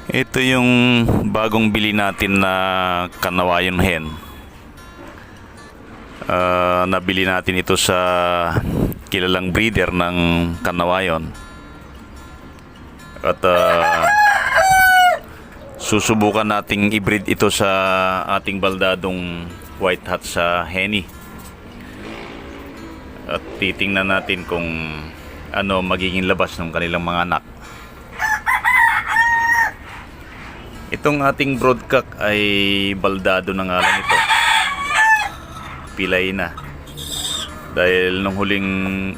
Ito yung bagong bili natin na Kanawayon hen. Nabili natin ito sa kilalang breeder ng Kanawayon. At susubukan nating i-breed ito sa ating baldadong white hat sa Henny. At titingnan natin kung ano magiging labas ng kanilang mga anak. Itong ating broodcock ay baldado na nga lang ito. Pilay na. Dahil nung huling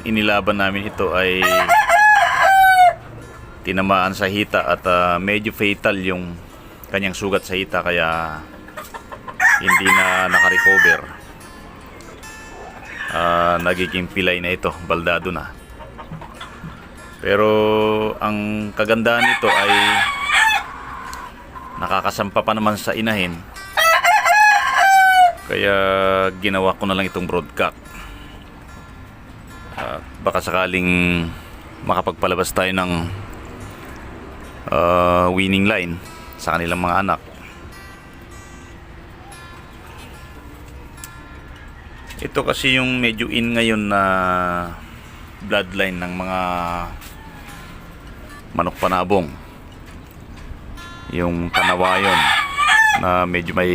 inilaban namin ito ay tinamaan sa hita at medyo fatal yung kanyang sugat sa hita, kaya hindi na nakarecover. Nagiging pilay na ito, baldado na. Pero ang kagandahan nito ay nakakasampa pa naman sa inahin. Kaya ginawa ko na lang itong broodcock. Baka sakaling makapagpalabas tayo ng winning line sa kanilang mga anak. Ito kasi yung medyo in ngayon na bloodline ng mga manok panabong, yung Kanawayon, na medyo may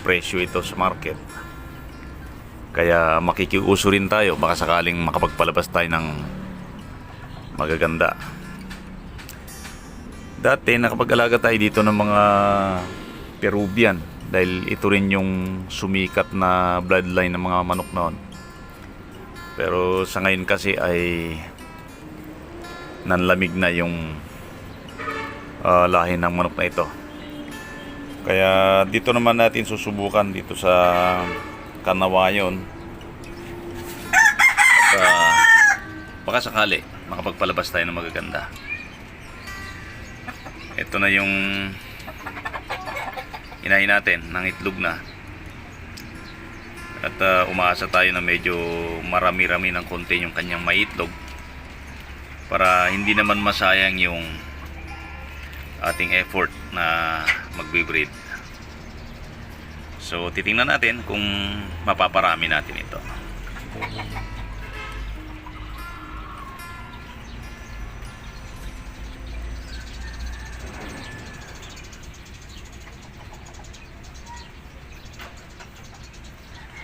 presyo ito sa market. Kaya makikiuso rin tayo, baka sakaling makapagpalabas tayo ng magaganda. Dati nakapag-alaga tayo dito ng mga Peruvian, dahil ito rin yung sumikat na bloodline ng mga manok noon. Pero sa ngayon kasi ay nanlamig na yung lahi ng manok na ito. Kaya dito naman natin susubukan dito sa Kanawayon. At baka sakali makapagpalabas tayo ng magaganda. Ito na yung inahin natin ng itlog na. At umaasa tayo na medyo marami-rami ng konti yung kanyang maitlog, para hindi naman masayang yung ating effort na magbe-breed. So titingnan natin kung mapaparami natin ito.